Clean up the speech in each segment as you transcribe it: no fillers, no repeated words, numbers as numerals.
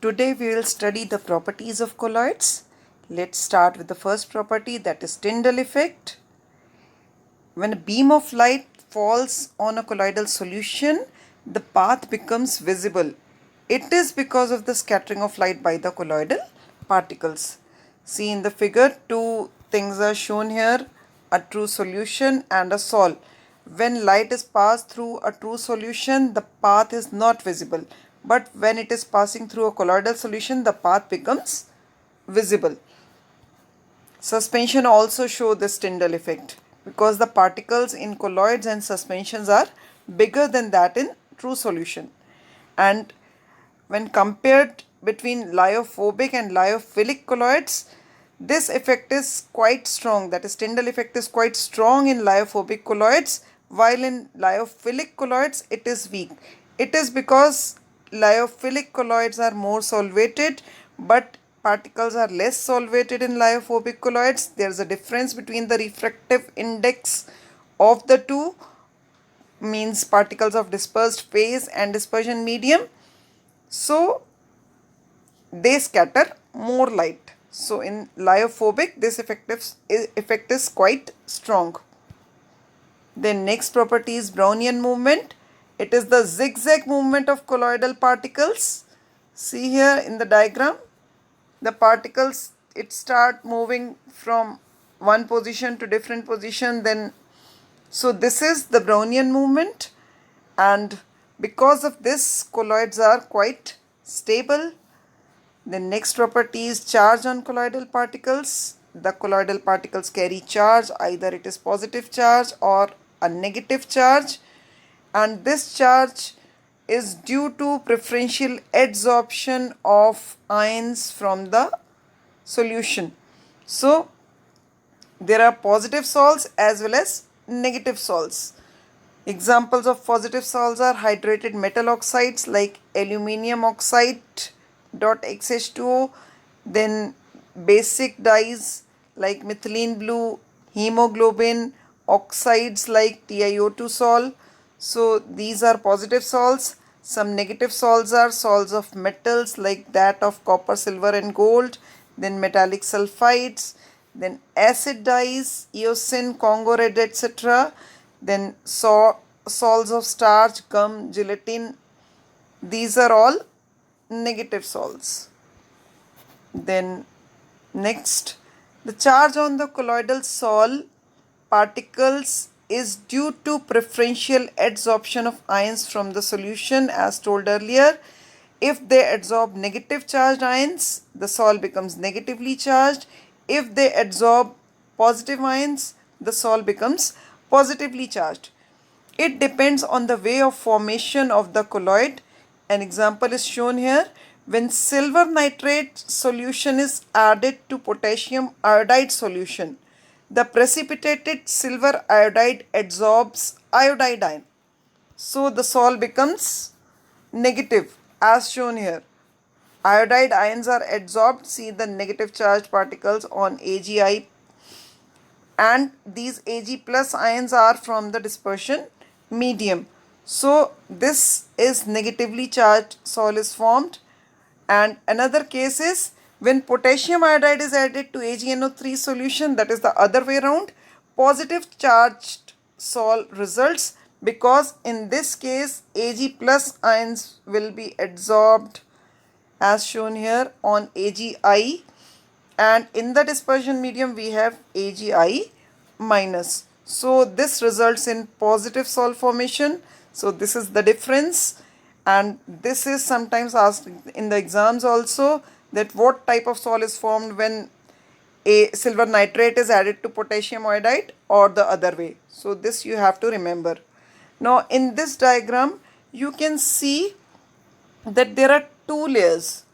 Today we will study the properties of colloids. Let's start with the first property, that is Tyndall effect. When a beam of light falls on a colloidal solution, the path becomes visible. It is because of the scattering of light by the colloidal particles. See in the figure, two things are shown here, a true solution and a sol. When light is passed through a true solution, the path is not visible. But when it is passing through a colloidal solution, the path becomes visible. Suspension also show this Tyndall effect because the particles in colloids and suspensions are bigger than that in true solution. And when compared between lyophobic and lyophilic colloids, this effect is quite strong. That is, Tyndall effect is quite strong in lyophobic colloids, while in lyophilic colloids it is weak. It is because lyophilic colloids are more solvated, but particles are less solvated in lyophobic colloids. There is a difference between the refractive index of the two, means particles of dispersed phase and dispersion medium. So they scatter more light. So in lyophobic, this effect is quite strong. Then next property is Brownian movement. It is the zigzag movement of colloidal particles. See here in the diagram, the particles, it start moving from one position to different position. Then so this is the Brownian movement, and because of this colloids are quite stable. The next property is charge on colloidal particles. The colloidal particles carry charge, either it is positive charge or a negative charge, and this charge is due to preferential adsorption of ions from the solution. So there are positive sols as well as negative sols. Examples of positive sols are hydrated metal oxides like aluminium oxide .xH2O, then basic dyes like methylene blue, hemoglobin, oxides like TiO2 sol. So these are positive sols. Some negative sols are sols of metals like that of copper, silver and gold, then metallic sulfides, then acid dyes, eosin, Congo red, etc. Then sols of starch, gum, gelatin. These are all negative sols. Then next, the charge on the colloidal sol particles is due to preferential adsorption of ions from the solution, as told earlier. If they adsorb negative charged ions, the sol becomes negatively charged. If they adsorb positive ions, the sol becomes positively charged. It depends on the way of formation of the colloid. An example is shown here. When silver nitrate solution is added to potassium iodide solution, the precipitated silver iodide adsorbs iodide ion. So the sol becomes negative as shown here. Iodide ions are adsorbed. See the negative charged particles on AgI, and these Ag plus ions are from the dispersion medium. So this is negatively charged sol is formed. And another case is when potassium iodide is added to AgNO3 solution, that is the other way around, positive charged sol results, because in this case Ag plus ions will be adsorbed as shown here on AgI, and in the dispersion medium we have AgI minus. So this results in positive sol formation. So this is the difference, and this is sometimes asked in the exams also, that what type of sol is formed when a silver nitrate is added to potassium iodide or the other way. So this you have to remember. Now in this diagram you can see that there are two layers.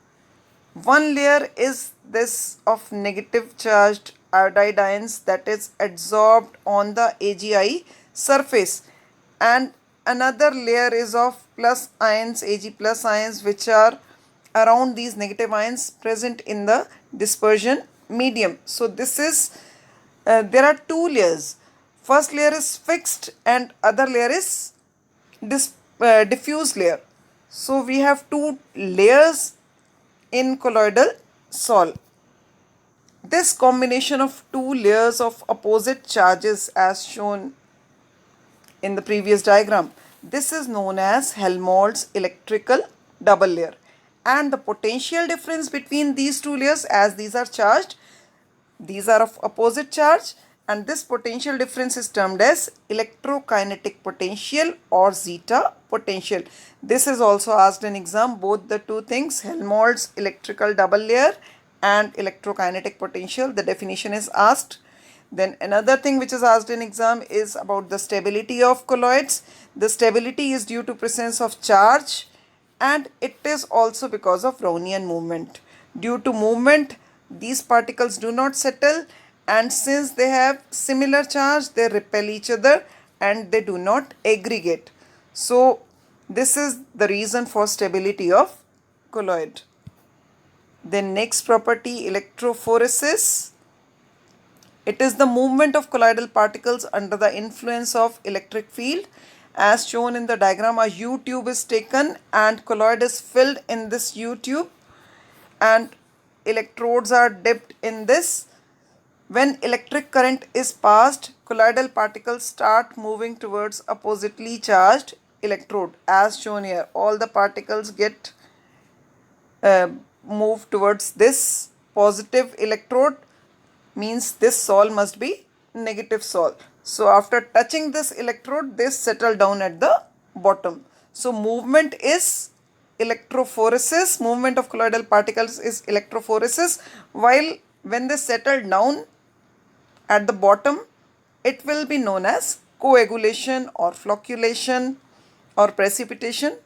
One layer is this of negative charged iodide ions that is adsorbed on the AgI surface, and another layer is of plus ions, Ag plus ions, which are around these negative ions present in the dispersion medium. So this is there are two layers. First layer is fixed and other layer is diffuse layer. So we have two layers in colloidal sol. This combination of two layers of opposite charges as shown in the previous diagram, this is known as Helmholtz electrical double layer. And the potential difference between these two layers, as these are charged, these are of opposite charge, and this potential difference is termed as electrokinetic potential or zeta potential. This is also asked in exam, both the two things, Helmholtz electrical double layer and electrokinetic potential. The definition is asked. Then another thing which is asked in exam is about the stability of colloids. The stability is due to presence of charge, and it is also because of Brownian movement. Due to movement, these particles do not settle, and since they have similar charge, they repel each other and they do not aggregate. So this is the reason for stability of colloid. Then next property, electrophoresis. It is the movement of colloidal particles under the influence of electric field. As shown in the diagram, a U tube is taken and colloid is filled in this U tube and electrodes are dipped in this. When electric current is passed, colloidal particles start moving towards oppositely charged electrode. As shown here, all the particles get moved towards this positive electrode, means this sol must be negative sol. So after touching this electrode, they settle down at the bottom. So movement is electrophoresis. Movement of colloidal particles is electrophoresis, while when they settle down at the bottom, it will be known as coagulation or flocculation or precipitation.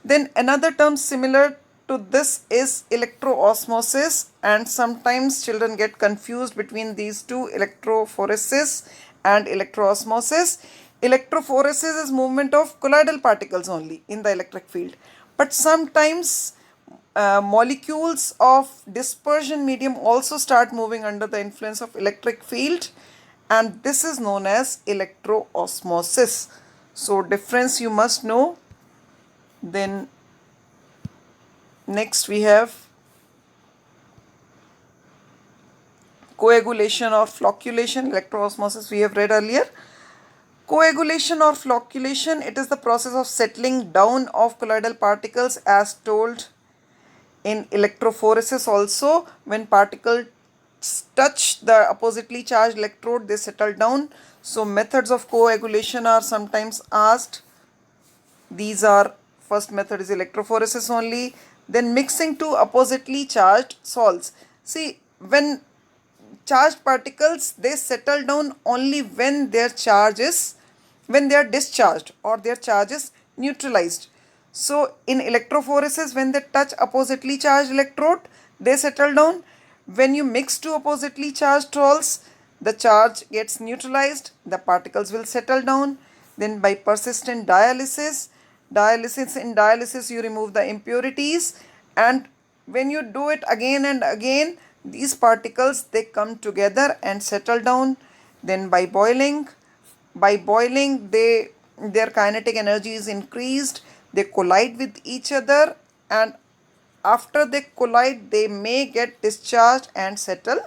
Then another term similar to this is electroosmosis, and sometimes children get confused between these two, electrophoresis and electroosmosis. Electrophoresis is movement of colloidal particles only in the electric field, but sometimes molecules of dispersion medium also start moving under the influence of electric field, and this is known as electroosmosis. So difference you must know. Then next we have coagulation or flocculation. Electroosmosis we have read earlier. Coagulation or flocculation, it is the process of settling down of colloidal particles as told in electrophoresis also. When particles touch the oppositely charged electrode, they settle down. So methods of coagulation are sometimes asked. These are, first method is electrophoresis only. Then mixing two oppositely charged salts. See, when charged particles, they settle down only when their charge is, when they are discharged or their charge is neutralized. So in electrophoresis, when they touch oppositely charged electrode, they settle down. When you mix two oppositely charged salts, the charge gets neutralized, the particles will settle down. Then by persistent dialysis, in dialysis you remove the impurities, and when you do it again and again, these particles, they come together and settle down. Then by boiling, their kinetic energy is increased, they collide with each other, and after they collide, they may get discharged and settle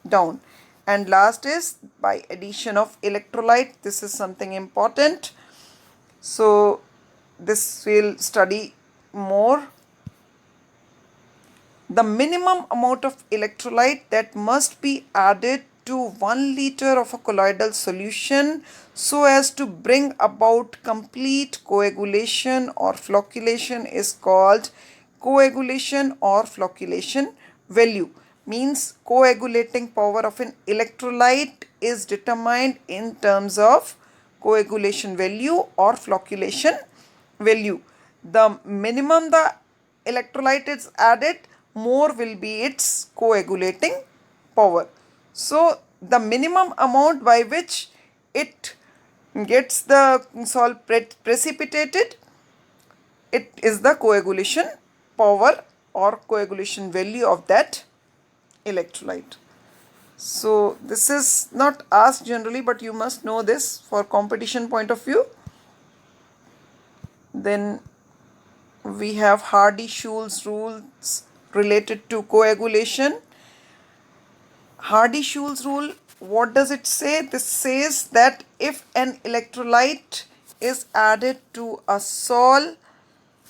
down. And last is by addition of electrolyte. This is something important. So this we'll study more. The minimum amount of electrolyte that must be added to 1 liter of a colloidal solution so as to bring about complete coagulation or flocculation is called coagulation or flocculation value. Means coagulating power of an electrolyte is determined in terms of coagulation value or flocculation value. The minimum the electrolyte is added, more will be its coagulating power. So the minimum amount by which it gets the salt precipitated, it is the coagulation power or coagulation value of that electrolyte. So this is not asked generally, but you must know this for competition point of view. Then we have Hardy-Schulze rules related to coagulation. Hardy-Schulze rule, what does it say? This says that if an electrolyte is added to a sol,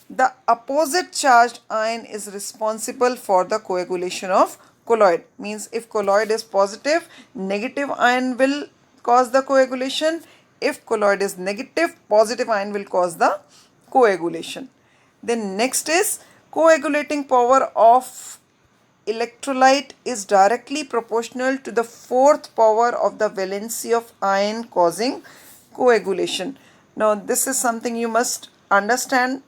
the opposite charged ion is responsible for the coagulation of colloid. Means if colloid is positive, negative ion will cause the coagulation. If colloid is negative, positive ion will cause the coagulation. Then next is coagulating power of electrolyte is directly proportional to the fourth power of the valency of ion causing coagulation. Now this is something you must understand.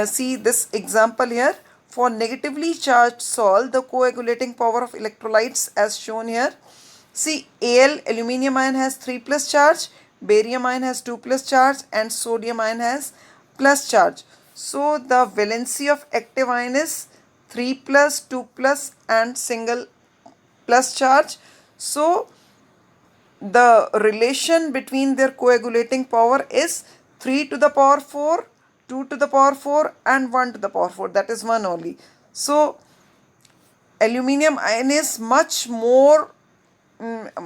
See this example here. For negatively charged sol, the coagulating power of electrolytes as shown here. See, Al, aluminium ion has 3 plus charge, barium ion has 2 plus charge, and sodium ion has plus charge. So the valency of active ion is 3 plus, 2 plus and single plus charge. So the relation between their coagulating power is 3 to the power 4, 2 to the power 4 and 1 to the power 4. That is 1 only. So aluminium ion is much more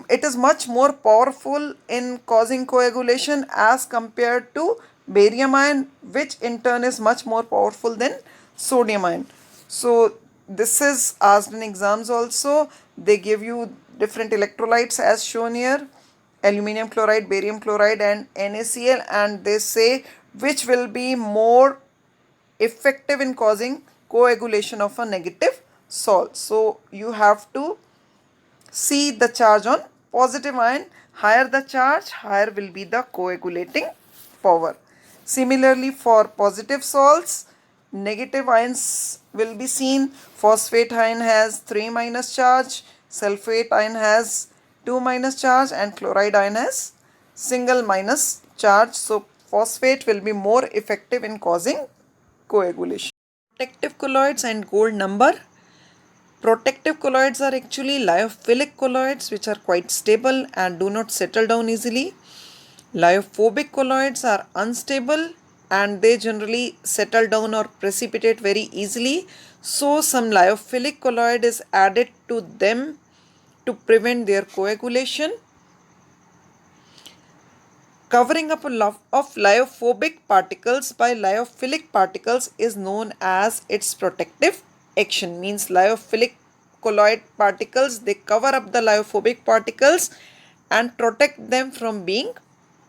it is much more powerful in causing coagulation as compared to barium ion, which in turn is much more powerful than sodium ion. So this is asked in exams also. They give you different electrolytes as shown here, aluminium chloride, barium chloride and NaCl, and they say which will be more effective in causing coagulation of a negative salt. So you have to see the charge on positive ion. Higher the charge, higher will be the coagulating power. Similarly, for positive salts, negative ions will be seen. Phosphate ion has 3 minus charge, sulfate ion has 2 minus charge and chloride ion has single minus charge. So phosphate will be more effective in causing coagulation. Protective colloids and gold number. Protective colloids are actually lyophilic colloids which are quite stable and do not settle down easily. Lyophobic colloids are unstable and they generally settle down or precipitate very easily. So some lyophilic colloid is added to them to prevent their coagulation. Covering up of lyophobic particles by lyophilic particles is known as its protective action. Means lyophilic colloid particles, they cover up the lyophobic particles and protect them from being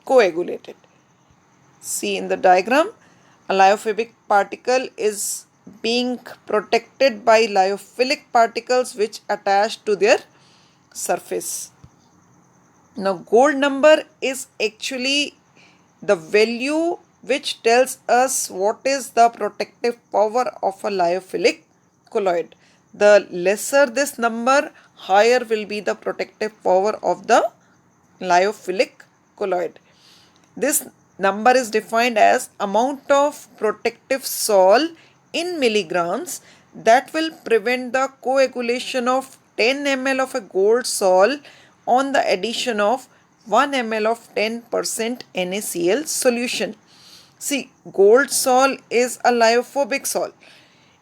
coagulated. See in the diagram, a lyophobic particle is being protected by lyophilic particles which attach to their surface. Now gold number is actually the value which tells us what is the protective power of a lyophilic colloid. The lesser this number, higher will be the protective power of the lyophilic colloid. This number is defined as amount of protective sol in milligrams that will prevent the coagulation of 10 ml of a gold sol on the addition of 1 ml of 10% NaCl solution. See, gold sol is a lyophobic sol.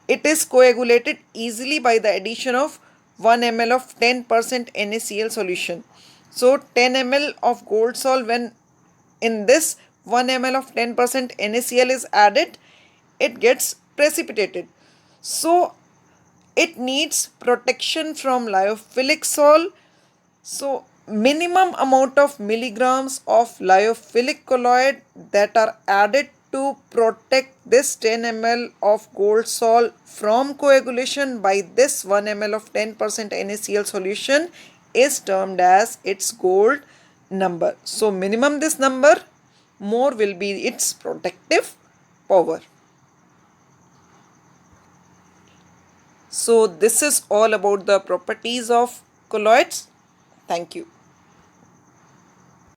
It is coagulated easily by the addition of 1 ml of 10% NaCl solution. So 10 ml of gold sol, when in this 1 ml of 10% NaCl is added, it gets precipitated. So it needs protection from lyophilic sol. So minimum amount of milligrams of lyophilic colloid that are added to protect this 10 ml of gold sol from coagulation by this 1 ml of 10% NaCl solution is termed as its gold number. So minimum this number, more will be its protective power. So this is all about the properties of colloids. Thank you.